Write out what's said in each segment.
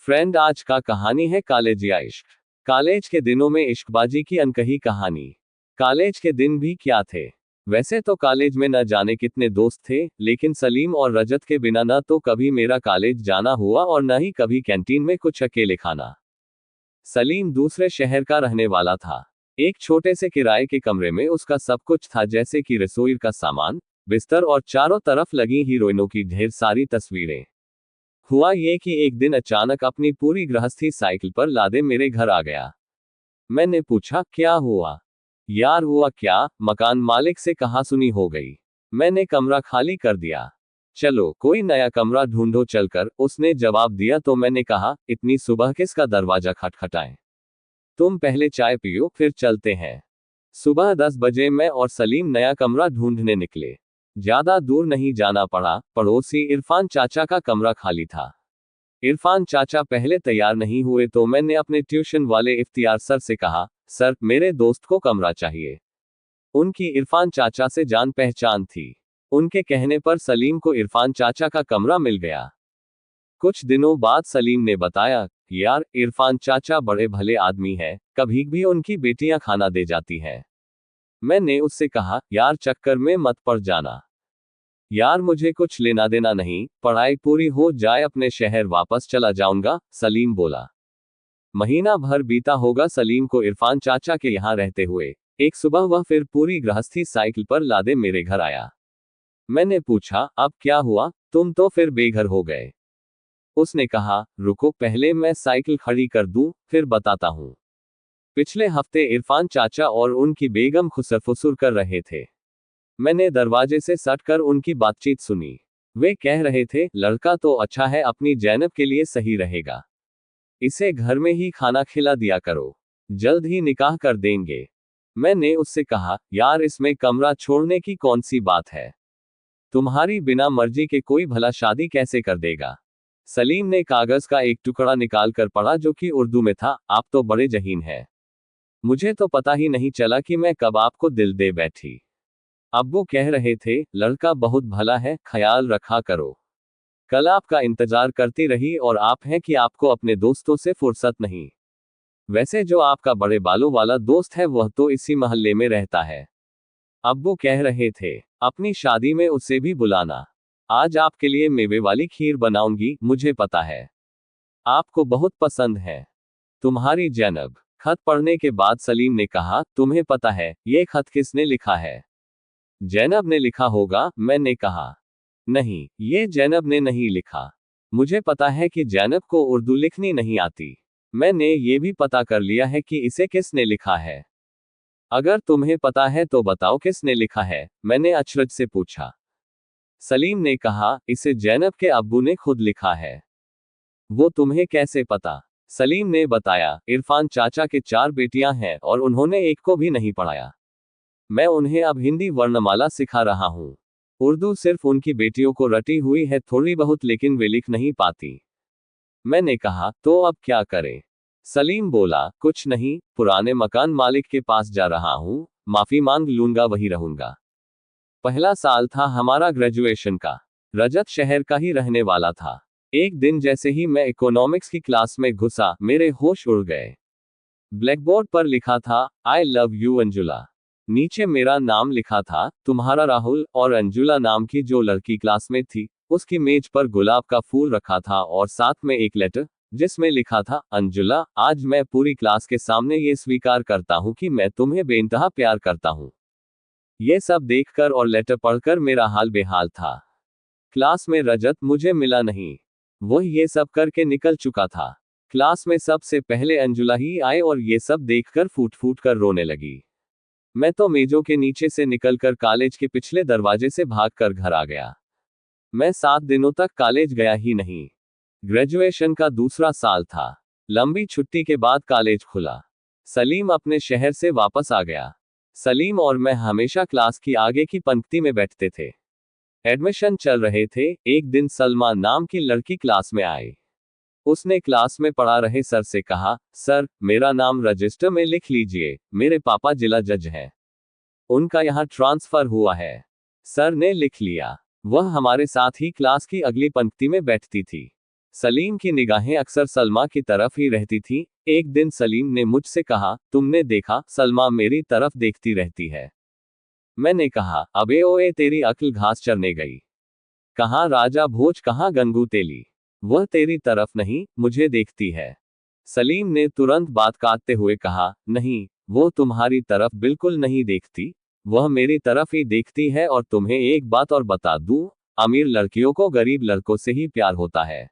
Friend, आज का कहानी है कॉलेज या इश्क। कॉलेज के दिनों में इश्कबाजी की अनकही कहानी। कॉलेज के दिन भी क्या थे। वैसे तो कॉलेज में न जाने कितने दोस्त थे, लेकिन सलीम और रजत के बिना न तो कभी मेरा कॉलेज जाना हुआ और न ही कभी कैंटीन में कुछ अकेले खाना। सलीम दूसरे शहर का रहने वाला था। एक छोटे से किराए के कमरे में उसका सब कुछ था, जैसे कि रसोई का सामान, बिस्तर और चारों तरफ लगी हीरोइनों की ढेर सारी तस्वीरें। हुआ ये कि एक दिन अचानक अपनी पूरी गृहस्थी साइकिल पर लादे मेरे घर आ गया। मैंने पूछा, क्या हुआ? यार हुआ क्या, मकान मालिक से कहासुनी हो गई। मैंने कमरा खाली कर दिया। चलो कोई नया कमरा ढूंढो चलकर, उसने जवाब दिया। तो मैंने कहा, इतनी सुबह किसका दरवाजा खटखटाएं? तुम पहले चाय पियो, फिर चलते हैं। सुबह 10 बजे मैं और सलीम नया कमरा ढूंढने निकले। ज्यादा दूर नहीं जाना पड़ा, पड़ोसी इरफान चाचा का कमरा खाली था। इरफान चाचा पहले तैयार नहीं हुए तो मैंने अपने ट्यूशन वाले इफ्तियार सर से कहा, सर मेरे दोस्त को कमरा चाहिए। उनकी इरफान चाचा से जान पहचान थी। उनके कहने पर सलीम को इरफान चाचा का कमरा मिल गया। कुछ दिनों बाद सलीम ने बताया, यार इरफान चाचा बड़े भले आदमी है, कभी भी उनकी बेटियां खाना दे जाती हैं। मैंने उससे कहा, यार चक्कर में मत पड़ जाना। यार मुझे कुछ लेना देना नहीं, पढ़ाई पूरी हो जाए अपने शहर वापस चला जाऊंगा, सलीम बोला। महीना भर बीता होगा सलीम को इरफान चाचा के यहाँ रहते हुए। एक सुबह वह फिर पूरी गृहस्थी साइकिल पर लादे मेरे घर आया। मैंने पूछा, अब क्या हुआ, तुम तो फिर बेघर हो गए। उसने कहा, रुको पहले मैं साइकिल खड़ी कर दूं, फिर बताता हूं। पिछले हफ्ते इरफान चाचा और उनकी बेगम खुसर-फुसुर कर रहे थे। मैंने दरवाजे से सटकर उनकी बातचीत सुनी। वे कह रहे थे, लड़का तो अच्छा है, अपनी जैनब के लिए सही रहेगा। इसे घर में ही खाना खिला दिया करो, जल्द ही निकाह कर देंगे। मैंने उससे कहा, यार इसमें कमरा छोड़ने की कौन सी बात है? तुम्हारी बिना मर्जी के कोई भला शादी कैसे कर देगा? सलीम ने कागज का एक टुकड़ा निकाल कर पढ़ा, जो कि उर्दू में था। आप तो बड़े जहीन हैं। मुझे तो पता ही नहीं चला कि मैं कब आपको दिल दे बैठी। अब्बू कह रहे थे, लड़का बहुत भला है, ख्याल रखा करो। कल आपका इंतजार करती रही और आप हैं कि आपको अपने दोस्तों से फुर्सत नहीं। वैसे जो आपका बड़े बालों वाला दोस्त है वह तो इसी मोहल्ले में रहता है। अब्बू कह रहे थे, अपनी शादी में उसे भी बुलाना। आज आपके लिए मेवे वाली खीर बनाऊंगी, मुझे पता है आपको बहुत पसंद है। तुम्हारी जैनब। खत पढ़ने के बाद सलीम ने कहा, तुम्हें पता है ये खत किसने लिखा है? जैनब ने लिखा होगा, मैंने कहा। नहीं, ये जैनब ने नहीं लिखा। मुझे पता है कि जैनब को उर्दू लिखनी नहीं आती। मैंने ये भी पता कर लिया है कि इसे किसने लिखा है। अगर तुम्हें पता है तो बताओ किसने लिखा है, मैंने अचरज से पूछा। सलीम ने कहा, इसे जैनब के अब्बू ने खुद लिखा है। वो तुम्हें कैसे पता? सलीम ने बताया, इरफान चाचा के 4 बेटियां हैं और उन्होंने एक को भी नहीं पढ़ाया। मैं उन्हें अब हिंदी वर्णमाला सिखा रहा हूँ। उर्दू सिर्फ उनकी बेटियों को रटी हुई है थोड़ी बहुत, लेकिन वे लिख नहीं पाती। मैंने कहा, तो अब क्या करें? सलीम बोला, कुछ नहीं, पुराने मकान मालिक के पास जा रहा हूँ, माफी मांग लूंगा, वही रहूंगा। पहला साल था हमारा ग्रेजुएशन का। रजत शहर का ही रहने वाला था। एक दिन जैसे ही मैं इकोनॉमिक्स की क्लास में घुसा, मेरे होश उड़ गए। ब्लैकबोर्ड पर लिखा था, आई लव यू अंजुला। नीचे मेरा नाम लिखा था, तुम्हारा राहुल, और अंजुला नाम की जो लड़की क्लास में थी, उसकी मेज पर गुलाब का फूल रखा था और साथ में एक लेटर, जिसमें लिखा था, अंजुला, आज मैं पूरी क्लास के सामने ये स्वीकार करता हूँ कि मैं तुम्हें बेइंतहा प्यार करता हूँ। ये सब देखकर और लेटर पढ़कर मेरा हाल बेहाल था। क्लास में रजत मुझे मिला नहीं। वह ये सब करके निकल चुका था। क्लास में सबसे पहले अंजुला ही आए और ये सब देखकर फूट फूट कर रोने लगी। मैं तो मेजों के नीचे से निकलकर कॉलेज के पिछले दरवाजे से भागकर घर आ गया। मैं 7 दिनों तक कॉलेज गया ही नहीं। ग्रेजुएशन का दूसरा साल था। लंबी छुट्टी के बाद कॉलेज खुला। सलीम अपने शहर से वापस आ गया। सलीम और मैं हमेशा क्लास की आगे की पंक्ति में बैठते थे। एडमिशन चल रहे थे। एक दिन सलमा नाम की लड़की क्लास में आई। उसने क्लास में पढ़ा रहे सर से कहा, सर मेरा नाम रजिस्टर में लिख लीजिए, मेरे पापा जिला जज हैं। उनका यहाँ ट्रांसफर हुआ है। सर ने लिख लिया। वह हमारे साथ ही क्लास की अगली पंक्ति में बैठती थी। सलीम की निगाहें अक्सर सलमा की तरफ ही रहती थीं। एक दिन सलीम ने मुझसे कहा, तुमने देखा, सलमा मेरी तरफ देखती रहती है। मैंने कहा, अबे ओए तेरी अक्ल घास चरने गई। कहाँ राजा भोज, कहाँ गंगू तेली। वह तेरी तरफ नहीं, मुझे देखती है। सलीम ने तुरंत बात काटते हुए कहा, नहीं, वो तुम्हारी तरफ बिल्कुल नहीं देखती, वह मेरी तरफ ही देखती है। और तुम्हें एक बात और बता दूं, अमीर लड़कियों को गरीब लड़कों से ही प्यार होता है।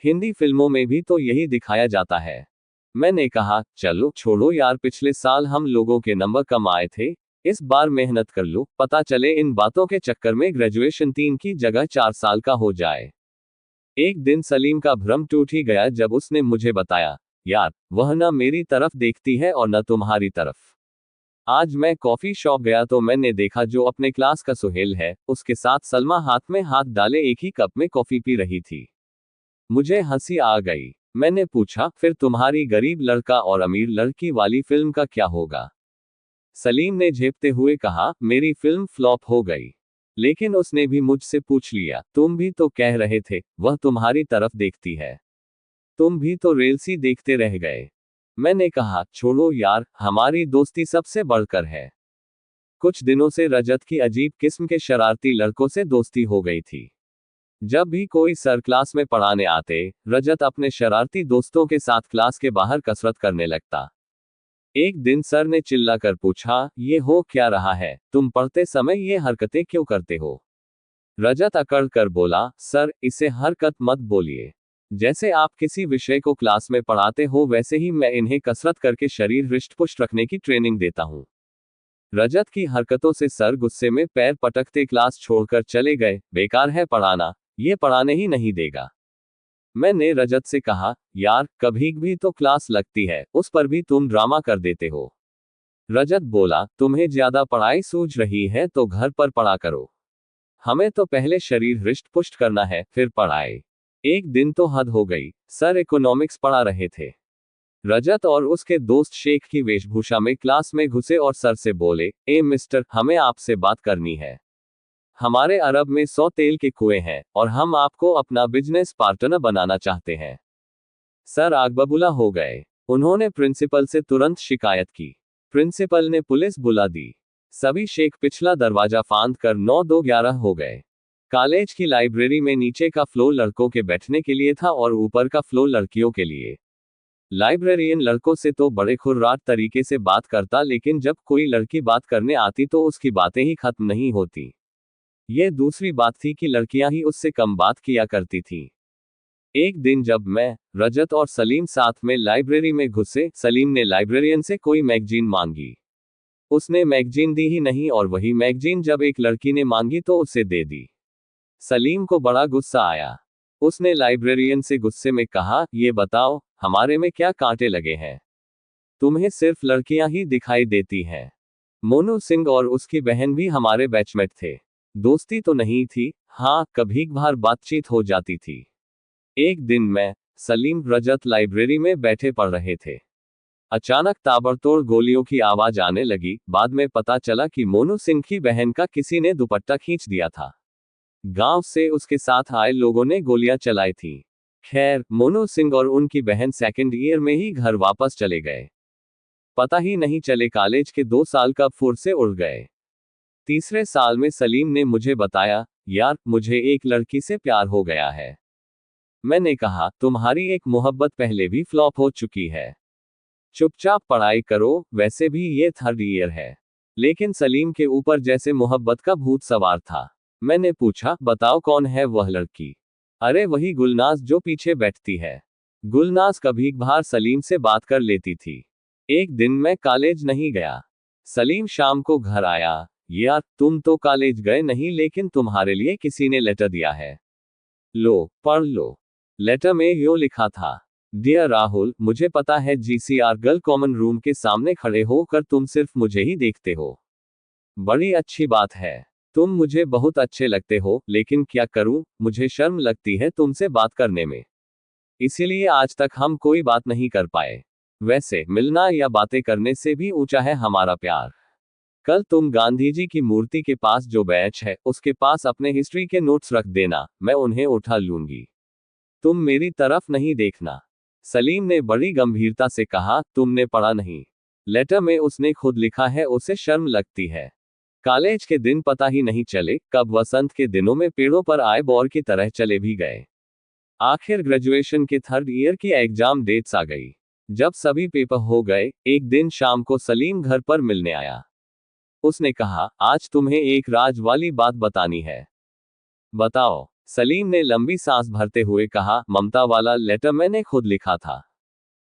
हिंदी फिल्मों में भी तो यही दिखाया जाता है। मैंने कहा, चलो छोड़ो यार, पिछले साल हम लोगों के नंबर कम आए थे, इस बार मेहनत कर लो, पता चले इन बातों के चक्कर में ग्रेजुएशन 3 की जगह 4 साल का हो जाए। एक दिन सलीम का भ्रम टूट ही गया जब उसने मुझे बताया, यार, वह न मेरी तरफ देखती है और न तुम्हारी तरफ। आज मैं कॉफी शॉप गया तो मैंने देखा जो अपने क्लास का सुहेल है, उसके साथ सलमा हाथ में हाथ डाले एक ही कप में कॉफी पी रही थी। मुझे हंसी आ गई। मैंने पूछा, फिर तुम्हारी गरीब लड़का और अमीर लड़की वाली फिल्म का क्या होगा? सलीम ने झेपते हुए कहा, मेरी फिल्म फ्लॉप हो गई। लेकिन उसने भी मुझसे पूछ लिया, तुम भी तो कह रहे थे वह तुम्हारी तरफ देखती है, तुम भी तो रेलसी देखते रह गए। मैंने कहा, छोड़ो यार, हमारी दोस्ती सबसे बढ़कर है। कुछ दिनों से रजत की अजीब किस्म के शरारती लड़कों से दोस्ती हो गई थी। जब भी कोई सर क्लास में पढ़ाने आते, रजत अपने शरारती दोस्तों के साथ क्लास के बाहर कसरत करने लगता। एक दिन सर ने चिल्लाकर पूछा, ये हो क्या रहा है, तुम पढ़ते समय ये हरकतें क्यों करते हो? रजत अकड़ कर बोला, सर, इसे हरकत मत बोलिए। जैसे आप किसी विषय को क्लास में पढ़ाते हो वैसे ही मैं इन्हें कसरत करके शरीर हृष्ट पुष्ट रखने की ट्रेनिंग देता हूँ। रजत की हरकतों से सर गुस्से में पैर पटकते क्लास छोड़कर चले गए। बेकार है पढ़ाना, ये पढ़ाने ही नहीं देगा। मैंने रजत से कहा, यार, कभी भी तो क्लास लगती है, उस पर भी तुम ड्रामा कर देते हो। रजत बोला, तुम्हें ज्यादा पढ़ाई सूझ रही है तो घर पर पढ़ा करो, हमें तो पहले शरीर हृष्ट पुष्ट करना है, फिर पढ़ाई। एक दिन तो हद हो गई, सर इकोनॉमिक्स पढ़ा रहे थे। रजत और उसके दोस्त शेख की वेशभूषा में क्लास में घुसे और सर से बोले, ए मिस्टर, हमें आपसे बात करनी है। हमारे अरब में 100 तेल के कुएं हैं और हम आपको अपना बिजनेस पार्टनर बनाना चाहते हैं। सर आग बबूला हो गए। उन्होंने प्रिंसिपल से तुरंत शिकायत की। प्रिंसिपल ने पुलिस बुला दी। सभी शेख पिछला दरवाजा फांद कर 9-2-11 हो गए। कॉलेज की लाइब्रेरी में नीचे का फ्लोर लड़कों के बैठने के लिए था और ऊपर का फ्लोर लड़कियों के लिए। लाइब्रेरियन लड़कों से तो बड़े खुर्राट तरीके से बात करता, लेकिन जब कोई लड़की बात करने आती तो उसकी बातें ही खत्म नहीं होती। यह दूसरी बात थी कि लड़कियां ही उससे कम बात किया करती थीं। एक दिन जब मैं, रजत और सलीम साथ में लाइब्रेरी में घुसे, सलीम ने लाइब्रेरियन से कोई मैगजीन मांगी। उसने मैगजीन दी ही नहीं और वही मैगजीन जब एक लड़की ने मांगी तो उसे दे दी। सलीम को बड़ा गुस्सा आया। उसने लाइब्रेरियन से गुस्से में कहा, ये बताओ, हमारे में क्या कांटे लगे हैं? तुम्हें सिर्फ लड़कियां ही दिखाई देती हैं। मोनू सिंह और उसकी बहन भी हमारे बैचमेट थे। दोस्ती तो नहीं थी, हाँ, कभी कभार बातचीत हो जाती थी। एक दिन मैं, सलीम, रजत लाइब्रेरी में बैठे पढ़ रहे थे। अचानक ताबड़तोड़ गोलियों की आवाज आने लगी। बाद में पता चला कि मोनू सिंह की बहन का किसी ने दुपट्टा खींच दिया था। गांव से उसके साथ आए लोगों ने गोलियां चलाई थी। खैर, मोनू सिंह और उनकी बहन सेकंड ईयर में ही घर वापस चले गए। पता ही नहीं चले कॉलेज के 2 साल कब फुर से उड़ गए। तीसरे साल में सलीम ने मुझे बताया, यार, मुझे एक लड़की से प्यार हो गया है। मैंने कहा, तुम्हारी एक मोहब्बत पहले भी फ्लॉप हो चुकी है, चुपचाप पढ़ाई करो, वैसे भी ये 3rd ईयर है। लेकिन सलीम के ऊपर जैसे मोहब्बत का भूत सवार था। मैंने पूछा, बताओ कौन है वह लड़की? अरे वही गुलनाज जो पीछे बैठती है। गुलनाज कभी कभार सलीम से बात कर लेती थी। एक दिन मैं कॉलेज नहीं गया। सलीम शाम को घर आया, यार, तुम तो कॉलेज गए नहीं, लेकिन तुम्हारे लिए किसी ने लेटर दिया है, लो, पढ़ लो। लेटर में यो लिखा था, डियर राहुल, मुझे पता है GCR गर्ल कॉमन रूम के सामने खड़े होकर तुम सिर्फ मुझे ही देखते हो। बड़ी अच्छी बात है, तुम मुझे बहुत अच्छे लगते हो, लेकिन क्या करूं, मुझे शर्म लगती है तुमसे बात करने में। इसीलिए आज तक हम कोई बात नहीं कर पाए। वैसे मिलना या बातें करने से भी ऊंचा है हमारा प्यार। कल तुम गांधी जी की मूर्ति के पास जो बेंच है, उसके पास अपने हिस्ट्री के नोट्स रख देना, मैं उन्हें उठा लूंगी। तुम मेरी तरफ नहीं देखना। सलीम ने बड़ी गंभीरता से कहा, तुमने पढ़ा नहीं? लेटर में उसने खुद लिखा है, उसे शर्म लगती है। कॉलेज के दिन पता ही नहीं चले कब वसंत के दिनों में पेड़ों पर आए बोर की तरह चले भी गए। आखिर ग्रेजुएशन के थर्ड ईयर की एग्जाम डेट्स आ गई। जब सभी पेपर हो गए, एक दिन शाम को सलीम घर पर मिलने आया। उसने कहा, आज तुम्हें एक राज वाली बात बतानी है। बताओ। सलीम ने लंबी सांस भरते हुए कहा, ममता वाला लेटर मैंने खुद लिखा था।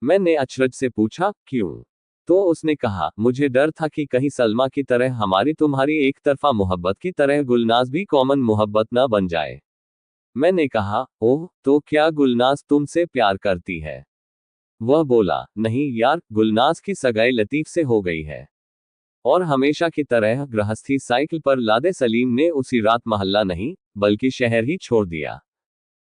मैंने अचरज से पूछा, क्यों? तो उसने कहा, मुझे डर था कि कहीं सलमा की तरह हमारी तुम्हारी एक तरफा मोहब्बत की तरह गुलनाज भी कॉमन मोहब्बत न बन जाए। मैंने कहा, ओह, तो क्या गुलनाज तुमसे प्यार करती है? वह बोला, नहीं यार, गुलनाज की सगाई लतीफ से हो गई है। और हमेशा की तरह गृहस्थी साइकिल पर लादे सलीम ने उसी रात मोहल्ला नहीं, बल्कि शहर ही छोड़ दिया।